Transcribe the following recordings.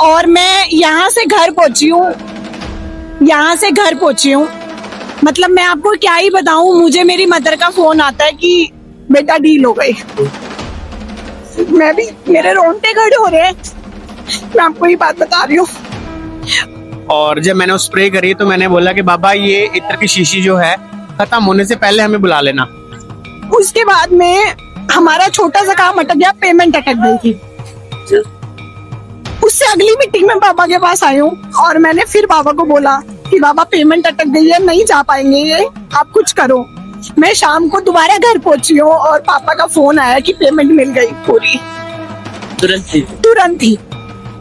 और मैं यहाँ से घर पहुंची हूँ। मतलब मैं आपको क्या ही बताऊं, मुझे मेरी मदर का फोन आता है कि बेटा डील हो गई। मैं भी, मेरे रोंगटे खड़े हो रहे हैं, मैं आपको ये बात बता रही हूँ। और जब मैंने स्प्रे करी तो मैंने बोला कि बाबा ये इत्र की शीशी जो है खत्म होने से पहले हमें बुला लेना। उसके बाद में हमारा छोटा सा काम अटक गया, पेमेंट अटक गई थी। उससे अगली मीटिंग में पापा के पास आई हूँ और मैंने फिर पापा को बोला कि बाबा पेमेंट अटक गई है, नहीं जा पाएंगे ये, आप कुछ करो। मैं शाम को दोबारा घर पहुंची हूँ और पापा का फोन आया कि पेमेंट मिल गई पूरी, तुरंत ही।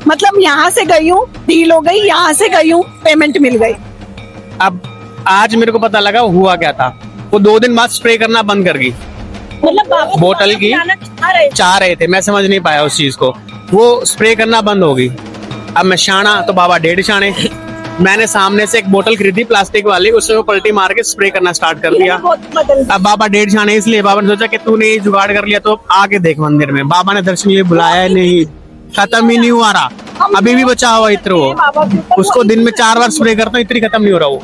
मतलब यहाँ से गई हूँ, डील हो गई, यहाँ से गई हूँ, पेमेंट मिल गई। अब आज मेरे को पता लगा हुआ क्या था। वो 2 दिन बाद स्प्रे करना बंद कर गई, मतलब बाबा बोतल की चाह रहे थे, मैं समझ नहीं पाया उस चीज को। वो स्प्रे करना बंद हो गई। अब मैं शाना तो बाबा 1.5 शाने। मैंने सामने से एक बोतल खरीदी प्लास्टिक वाली, उसमें वो पलटी मार के स्प्रे करना स्टार्ट कर दिया। अब बाबा 1.5 शाने, इसलिए बाबा ने सोचा कि तूने ये जुगाड़ कर लिया तो आके देख मंदिर में। बाबा ने दर्शन लिए बुलाया नहीं, खत्म ही नहीं हुआ रहा। अभी भी बचा हुआ इत्र वो, उसको दिन में 4 बार स्प्रे करता हूँ, इतनी खत्म नहीं हो रहा वो।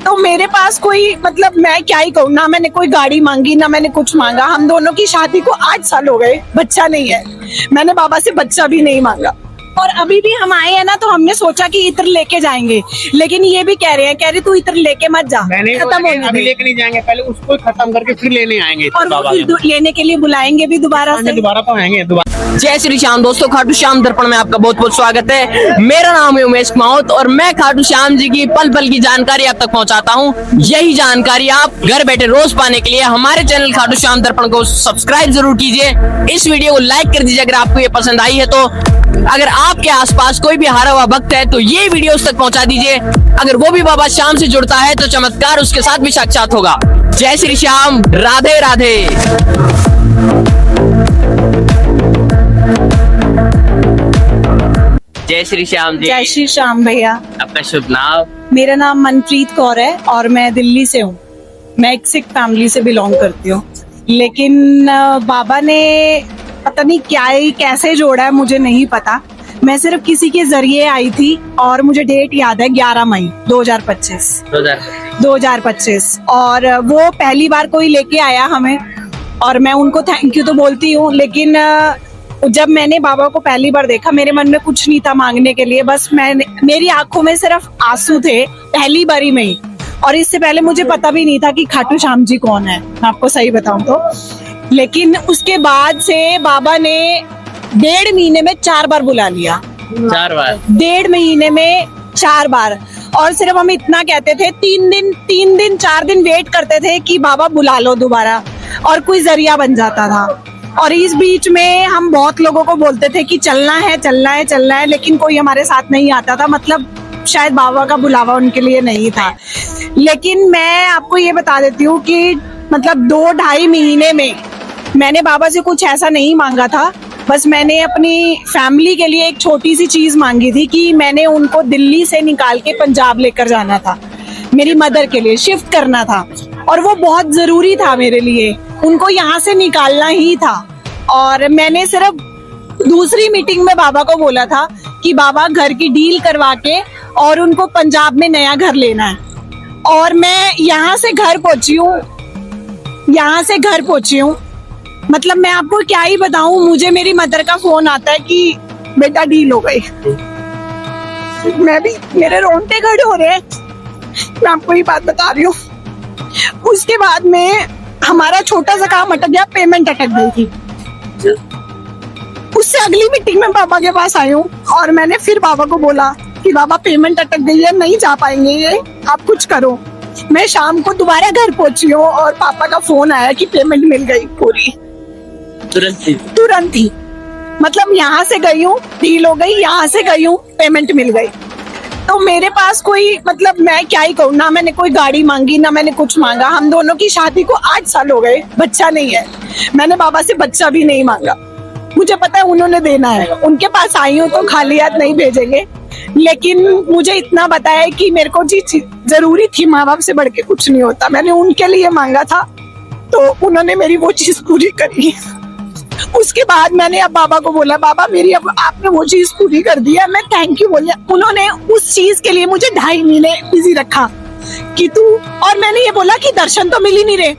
तो मेरे पास कोई, मतलब मैं क्या ही कहूँ, ना मैंने कोई गाड़ी मांगी, ना मैंने कुछ मांगा। हम दोनों की शादी को 8 साल हो गए, बच्चा नहीं है। मैंने बाबा से बच्चा भी नहीं मांगा। और अभी भी हम आए हैं ना, तो हमने सोचा कि इत्र लेके जाएंगे, लेकिन ये भी कह रहे तू इत्र लेके मत जा, खत्म होने अभी लेके नहीं जाएंगे, पहले उसको खत्म करके फिर लेने आएंगे। और वो फिर लेने के लिए बुलाएंगे भी दोबारा से। दोबारा तो आएंगे दोबारा। जय श्री श्याम दोस्तों, खाटू श्याम दर्पण में आपका बहुत बहुत स्वागत है। मेरा नाम है उमेश माउत और मैं खाटू श्याम जी की पल पल की जानकारी आप तक पहुंचाता हूं। यही जानकारी आप घर बैठे रोज पाने के लिए हमारे चैनल खाटू श्याम दर्पण को सब्सक्राइब जरूर कीजिए। इस वीडियो को लाइक कर दीजिए अगर आपको ये पसंद आई है तो। अगर आपके आसपास कोई भी हारा हुआ भक्त है तो ये वीडियो उस तक पहुंचा दीजिए। अगर वो भी बाबा श्याम से जुड़ता है तो चमत्कार उसके साथ भी साक्षात होगा। जय श्री श्याम, राधे राधे। जय श्री श्याम जी। जय श्री श्याम भैया। आपका शुभ नाम? मेरा नाम मनप्रीत कौर है और मैं दिल्ली से हूँ। मैं एक सिख फैमिली से बिलोंग करती हूँ, लेकिन बाबा ने पता नहीं क्या ही कैसे जोड़ा है, मुझे नहीं पता। मैं सिर्फ किसी के जरिए आई थी और मुझे डेट याद है 11 मई 2025। और वो पहली बार कोई लेके आया हमें और मैं उनको थैंक यू तो बोलती हूँ, लेकिन जब मैंने बाबा को पहली बार देखा मेरे मन में कुछ नहीं था मांगने के लिए। बस मेरी आंखों में सिर्फ आंसू थे पहली बारी में ही। और इससे पहले मुझे पता भी नहीं था कि खाटू श्याम जी कौन है, मैं आपको सही बताऊं तो। लेकिन उसके बाद से बाबा ने 1.5 महीने में 4 बार बुला लिया। 4 बार? 1.5 महीने में 4 बार। और सिर्फ हम इतना कहते थे, 3 दिन 4 दिन वेट करते थे कि बाबा बुला लो दोबारा, और कोई जरिया बन जाता था। और इस बीच में हम बहुत लोगों को बोलते थे कि चलना है, लेकिन कोई हमारे साथ नहीं आता था। मतलब शायद बाबा का बुलावा उनके लिए नहीं था। लेकिन मैं आपको ये बता देती हूँ कि मतलब 2-2.5 महीने में मैंने बाबा से कुछ ऐसा नहीं मांगा था। बस मैंने अपनी फैमिली के लिए एक छोटी सी चीज मांगी थी कि मैंने उनको दिल्ली से निकाल के पंजाब लेकर जाना था, मेरी मदर के लिए शिफ्ट करना था। और वो बहुत जरूरी था मेरे लिए, उनको यहाँ से निकालना ही था। और मैंने सिर्फ दूसरी मीटिंग में बाबा को बोला था कि बाबा घर की डील करवा के और उनको पंजाब में नया घर लेना है। और मैं यहाँ से घर पहुंची हूँ। मतलब मैं आपको क्या ही बताऊं, मुझे मेरी मदर का फोन आता है कि बेटा डील हो गई। मैं भी, मेरे रोंगटे खड़े हो रहे हैं, मैं आपको ये बात बता रही हूँ। उसके बाद में हमारा छोटा सा काम अटक गया, पेमेंट अटक गई थी। उससे अगली मीटिंग में पापा के पास आई हूँ और मैंने फिर बाबा को बोला कि बाबा पेमेंट अटक गई है, नहीं जा पाएंगे ये, आप कुछ करो। मैं शाम को दोबारा घर पहुंची हूँ और पापा का फोन आया कि पेमेंट मिल गई पूरी, तुरंत ही। मतलब यहाँ से गई हूँ, डील हो गई, यहाँ से गई हूँ, पेमेंट मिल गई। तो मेरे पास कोई, मतलब मैं क्या ही कहूँ, ना मैंने कोई गाड़ी मांगी, ना मैंने कुछ मांगा। हम दोनों की शादी को 8 साल हो गए, बच्चा नहीं है। मैंने बाबा से बच्चा भी नहीं मांगा, मुझे पता है उन्होंने देना है। उनके पास आई हूँ तो खाली हाथ नहीं भेजेंगे। लेकिन मुझे इतना पता है कि मेरे को जी जरूरी थी, माँ बाप से बढ़ के कुछ नहीं होता। मैंने उनके लिए मांगा था तो उन्होंने मेरी वो चीज पूरी करी। उसके बाद मैंने अब बाबा को बोला, बाबा मेरी अब आपने वो चीज पूरी कर दी है, मैं थैंक यू बोलिए। उन्होंने उस चीज के लिए मुझे 2.5 महीने बिजी रखा कि तू, और मैंने ये बोला कि दर्शन तो मिल ही नहीं रहे।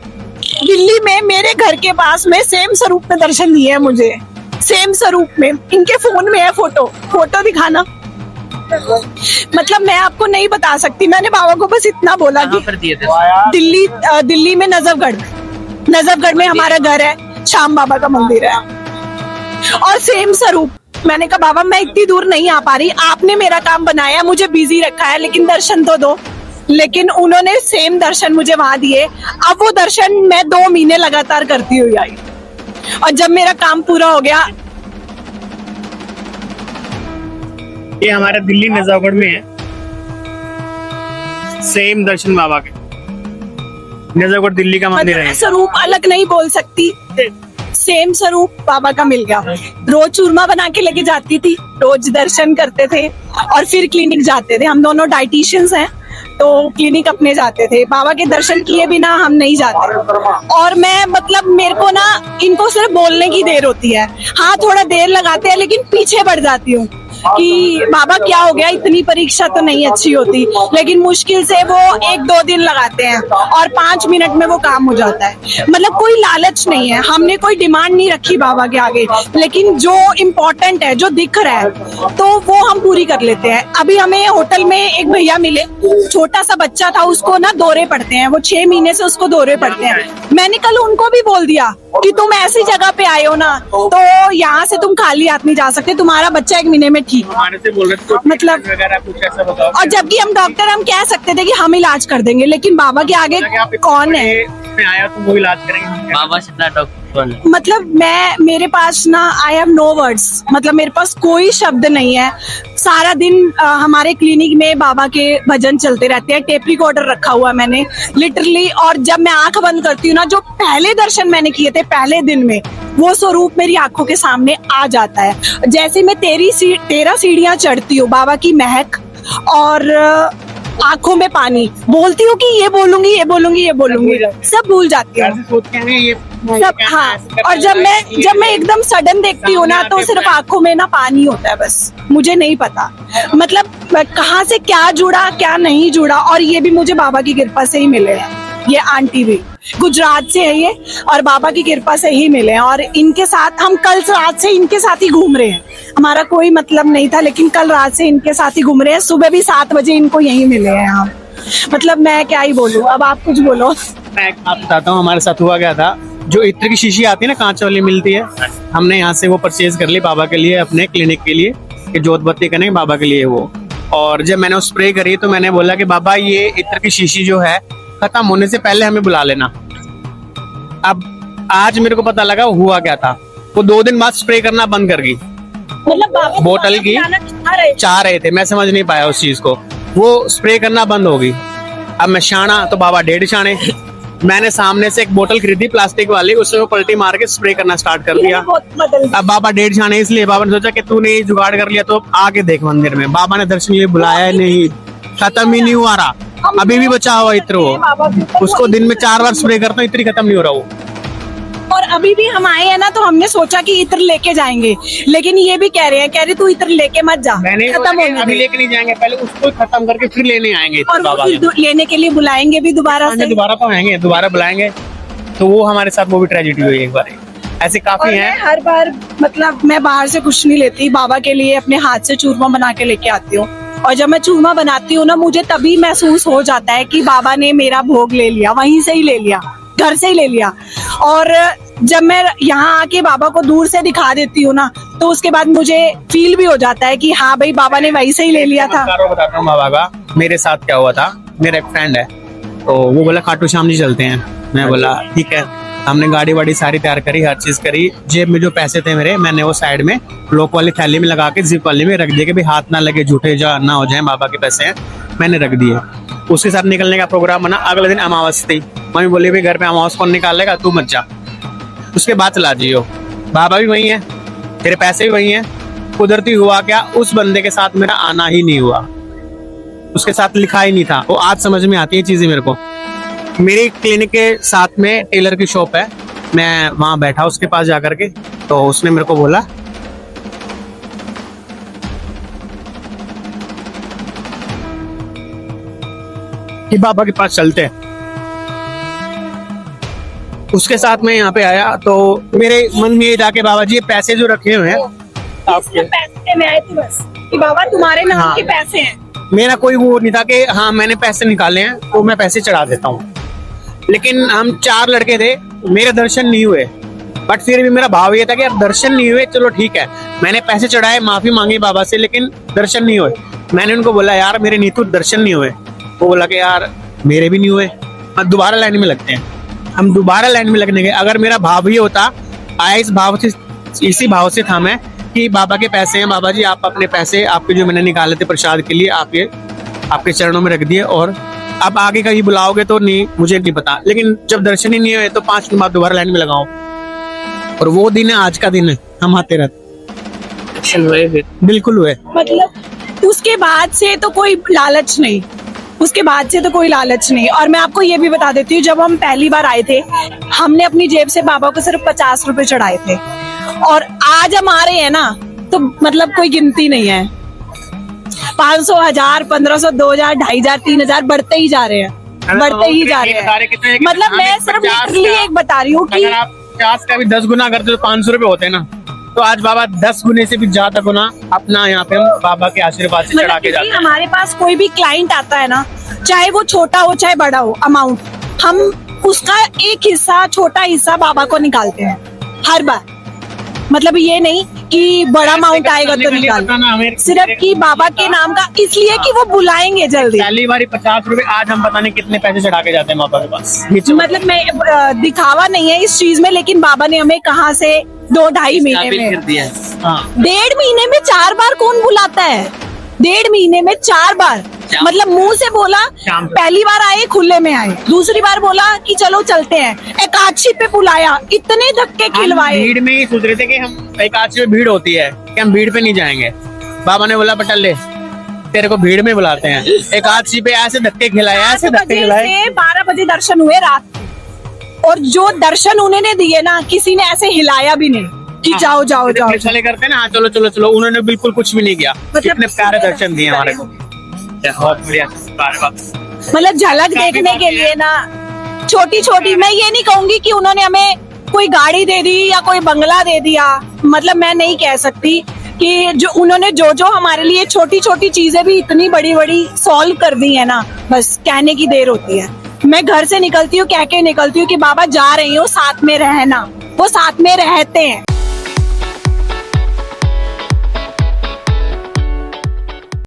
दिल्ली में मेरे घर के पास में सेम स्वरूप में दर्शन दिए हैं मुझे, सेम स्वरूप में। इनके फोन में है फोटो दिखाना, मतलब मैं आपको नहीं बता सकती। मैंने बाबा को बस इतना बोला कि दिल्ली में नजफगढ़ में हमारा घर है, श्याम बाबा का मंदिर है और सेम स्वरूप। मैंने कहा बाबा मैं इतनी दूर नहीं आ पा रही, आपने मेरा काम बनाया, मुझे बिजी रखा है, लेकिन दर्शन तो दो। लेकिन उन्होंने सेम दर्शन मुझे वहां दिए। अब वो दर्शन मैं 2 महीने लगातार करती हुई आई, और जब मेरा काम पूरा हो गया। ये हमारा दिल्ली नजफगढ़ में है, सेम दर्शन बाबा के। नजफगढ़ दिल्ली का मंदिर है। स्वरूप अलग नहीं बोल सकती, सेम स्वरूप बाबा का मिल गया। रोज चूरमा बना के लेके जाती थी, रोज दर्शन करते थे और फिर क्लिनिक जाते थे। हम दोनों डाइटिशियंस हैं, तो क्लिनिक अपने जाते थे। बाबा के दर्शन किए बिना हम नहीं जाते। और मैं मतलब मेरे को ना इनको सिर्फ बोलने की देर होती है, हाँ थोड़ा देर लगाते हैं, लेकिन पीछे बढ़ जाती हूँ कि बाबा क्या हो गया, इतनी परीक्षा तो नहीं अच्छी होती। लेकिन मुश्किल से वो 1-2 दिन लगाते हैं और 5 मिनट में वो काम हो जाता है। मतलब कोई लालच नहीं है, हमने कोई डिमांड नहीं रखी बाबा के आगे, लेकिन जो इम्पोर्टेंट है, जो दिख रहा है, तो वो हम पूरी कर लेते हैं। अभी हमें होटल में एक भैया मिले, छोटा सा बच्चा था, उसको ना दौरे पड़ते हैं, वो 6 महीने से उसको दौरे पड़ते हैं। मैंने कल उनको भी बोल दिया कि तुम ऐसी जगह पे आए हो ना, तो यहाँ से तुम खाली हाथ नहीं जा सकते, तुम्हारा बच्चा 1 महीने में ठीक। हमारे से बोल रहे थे मतलब कुछ ऐसा बताओ। और जबकि हम डॉक्टर, हम कह सकते थे कि हम इलाज कर देंगे, लेकिन बाबा के आगे कौन है? मैं आया तो वो इलाज करेंगे। बाबा से इतना डॉक्टर मतलब मेरे पास ना आई हैव नो वर्ड्स, मतलब मेरे पास कोई शब्द नहीं है। सारा दिन हमारे क्लिनिक में बाबा के भजन चलते रहते हैं, टेप रिकॉर्डर रखा हुआ मैंने लिटरली। और जब मैं आंख बंद करती हूँ ना, जो पहले दर्शन मैंने किए थे पहले दिन में, वो स्वरूप मेरी आंखों के सामने आ जाता है। जैसे मैं 13 सीढ़ियां चढ़ती हूँ, बाबा की महक और आंखों में पानी, बोलती हूँ कि ये बोलूंगी, सब भूल जाती हूँ सोचते हैं ये सब। हाँ, और जब मैं एकदम सडन देखती हूँ ना, तो सिर्फ आंखों में ना पानी होता है, बस मुझे नहीं पता मतलब कहाँ से क्या जुड़ा क्या नहीं जुड़ा। और ये भी मुझे बाबा की कृपा से ही मिले हैं। ये आंटी भी गुजरात से है ये, और बाबा की कृपा से ही मिले हैं। और इनके साथ हम कल रात से इनके साथ ही घूम रहे हैं, हमारा कोई मतलब नहीं था, लेकिन कल रात से इनके साथ ही घूम रहे हैं। सुबह भी 7 बजे इनको यहीं मिले हैं हम। मतलब मैं क्या ही बोलूं, अब आप कुछ बोलो। मैं एक बात बताता हूँ, हमारे साथ हुआ क्या था। जो इत्र की शीशी आती है ना, कांच वाली मिलती है, हमने यहाँ से वो परचेज कर ली बाबा के लिए, अपने क्लिनिक के लिए, कि जोत बत्ती करने बाबा के लिए वो। और जब मैंने वो स्प्रे करी तो मैंने बोला कि बाबा ये इत्र की शीशी जो है, खत्म होने से पहले हमें बुला लेना। अब आज मेरे को पता लगा हुआ क्या था। वो 2 दिन बाद स्प्रे करना बंद कर गई, मतलब बाबा बोतल की चाह रहे थे, मैं समझ नहीं पाया उस चीज को। वो स्प्रे करना बंद हो गई। अब मैं शाना तो बाबा 1.5 शाने। मैंने सामने से एक बोतल खरीदी प्लास्टिक वाली, उसमें वो पलटी मार के स्प्रे करना स्टार्ट कर दिया। अब बाबा 1.5 शाने, इसलिए बाबा ने सोचा कि तूने ये जुगाड़ कर लिया तो आके देख मंदिर में। बाबा ने दर्शन लिए बुलाया नहीं, खत्म ही नहीं हुआ रहा। अभी भी बचा हुआ इत्र, वो उसको दिन में 4 बार स्प्रे करता हूँ, इत्र खत्म नहीं हो रहा वो। और अभी भी हम आए हैं ना, तो हमने सोचा कि इत्र लेके जाएंगे, लेकिन ये भी कह रहे तू इत्र लेके मत जा, खत्म होने अभी दे। लेके नहीं जाएंगे, पहले उसको खत्म करके फिर लेने आएंगे। और वो फिर लेने के लिए बुलाएंगे भी दोबारा से। दोबारा तो आएंगे, दोबारा बुलाएंगे। तो वो हमारे साथ वो भी ट्रेजेडी हुई एक बार। ऐसे और काफी मैं हैं। हर बार मतलब मैं बाहर से कुछ नहीं लेती, बाबा के लिए अपने हाथ से चूरमा बना के लेके आती हूँ। और जब मैं चूरमा बनाती हूँ ना, मुझे तभी महसूस हो जाता है कि बाबा ने मेरा भोग ले लिया, वहीं से ही ले लिया, घर से ही ले लिया। और जब मैं यहाँ आके बाबा को दूर से दिखा देती हूँ ना, तो उसके बाद मुझे फील भी हो जाता है कि हाँ भाई बाबा ने वहीं से ही ले लिया था। बताता हूँ बाबा का मेरे साथ क्या हुआ था। मेरा एक फ्रेंड है, तो वो बोला खाटू श्याम जी चलते हैं। मैं बोला ठीक है। हमने गाड़ी वाड़ी सारी तैयार करी, हर चीज करी। जेब में जो पैसे थे मेरे, मैंने वो साइड में लॉक वाली थैली में लगा के जिप वाली में रख दिए कि भाई हाथ ना लगे, झूठे ना हो जाए, बाबा के पैसे हैं, मैंने रख दिए। उसके साथ निकलने का प्रोग्राम बना। अगले दिन अमावस थी। मम्मी बोली भाई घर पे अमावस कौन निकालेगा, तू मत जा। उसके बाद चला जियो, बाबा भी वही है, तेरे पैसे भी वही हैं। कुदरती हुआ क्या, उस बंदे के साथ मेरा आना ही नहीं हुआ, उसके साथ लिखा ही नहीं था। वो आज समझ में आती है चीजें मेरे को। मेरी क्लिनिक के साथ में टेलर की शॉप है, मैं वहां बैठा उसके पास जाकर के, तो उसने मेरे को बोला कि बाबा के पास चलते हैं। उसके साथ मैं यहाँ पे आया तो मेरे मन में ये था कि बाबा जी ये पैसे जो रखे हुए हैं आपके, पैसे में आए थे बस कि बाबा तुम्हारे नाम हाँ। के पैसे हैं। मेरा कोई वो नहीं था कि हाँ मैंने पैसे निकाले हैं तो मैं पैसे चढ़ा देता हूँ। लेकिन हम 4 लड़के थे, मेरे दर्शन नहीं हुए, बट फिर भी मेरा भाव ये था कि अब दर्शन नहीं हुए चलो ठीक है, मैंने पैसे चढ़ाए, माफी मांगी बाबा से, लेकिन दर्शन नहीं हुए। मैंने उनको बोला यार मेरे नीतू दर्शन नहीं हुए। वो बोला कि यार मेरे भी नहीं हुए, हम दोबारा लाइन में लगते हैं। हम दोबारा लाइन में लगने गए। अगर मेरा भाव ये होता, आया इस भाव से, इसी भाव से था मैं कि बाबा के पैसे हैं, बाबा जी आप अपने पैसे आपके जो मैंने निकाले थे प्रसाद के लिए आप ये आपके चरणों में रख दिए, और अब आगे कहीं बुलाओगे तो नहीं, मुझे नहीं पता। लेकिन जब दर्शन ही नहीं हुए तो 5 मिनट बाद दोबारा लाइन में लगाओ। और वो दिन है, आज का दिन है, हम आते रहते। दर्शन हुए फिर? बिल्कुल हुए। मतलब उसके बाद से तो कोई लालच नहीं, उसके बाद से तो कोई लालच नहीं। और मैं आपको ये भी बता देती हूँ, जब हम पहली बार आए थे हमने अपनी जेब से बाबा को सिर्फ 50 रुपए चढ़ाए थे, और आज हम आ रहे हैं ना तो मतलब कोई गिनती नहीं है। 500, 1000, 1500, 2000, 2500, 3000 बढ़ते ही जा रहे हैं, बढ़ते ही जा रहे हैं। मतलब मैं सिर्फ लिटरली एक बता रही हूँ कि अगर आप 50 का भी 10 गुना करते तो 500 रुपए होते हैं ना, तो आज बाबा 10 गुने से भी ज्यादा गुना अपना यहाँ पे हम बाबा के आशीर्वाद से चढ़ा के जाते हैं। हमारे पास कोई भी क्लाइंट आता है ना, चाहे वो छोटा हो चाहे बड़ा हो अमाउंट, हम उसका एक हिस्सा, छोटा हिस्सा बाबा को निकालते हैं हर बार। मतलब ये नहीं कि बड़ा अमाउंट आएगा तो निकाल, सिर्फ कि बाबा के नाम का, इसलिए कि वो बुलाएंगे जल्दी। पहली बारी 50 रुपए, आज हम पता नहीं कितने पैसे चढ़ा के जाते हैं बाबा के पास। मतलब मैं दिखावा नहीं है इस चीज में, लेकिन बाबा ने हमें कहाँ से 2-2.5 महीने काबिल में, कर दिया है। हाँ 1.5 महीने में 4 बार कौन बुलाता है? 1.5 महीने में 4 बार, मतलब मुंह से बोला, शाम को। पहली बार आए खुले में आए, दूसरी बार बोला कि चलो चलते हैं, एकादशी पे बुलाया, इतने धक्के हम खिलवाए। भीड़ में ही सोच रहे थे कि हम एकादशी में भीड़ होती है कि हम भीड़ पे नहीं जाएंगे। बाबा ने बोला पटल तेरे को भीड़ में बुलाते हैं। एकादशी पे ऐसे धक्के खिलाए, ऐसे 7 धक्के बजे खिलाए। से 12 बजे दर्शन हुए रात को। और जो दर्शन उन्होंने दिए ना, किसी ने ऐसे हिलाया भी नहीं कि जाओ जाओ जाओ। चले करते ना, हाँ चलो चलो चलो, उन्होंने बिल्कुल कुछ भी नहीं किया। कितने प्यारे दर्शन दिए हमारे को, बहुत बढ़िया। मतलब झलक देखने के लिए ना, छोटी छोटी, मैं ये नहीं कहूंगी कि उन्होंने हमें कोई गाड़ी दे दी या कोई बंगला दे दिया, मतलब मैं नहीं कह सकती कि जो उन्होंने जो हमारे लिए छोटी छोटी चीजें भी इतनी बड़ी बड़ी सॉल्व कर दी है ना, बस कहने की देर होती है। मैं घर से निकलती हूँ कह के निकलती हूँ कि बाबा जा रही हूँ, साथ में रहना, वो साथ में रहते हैं।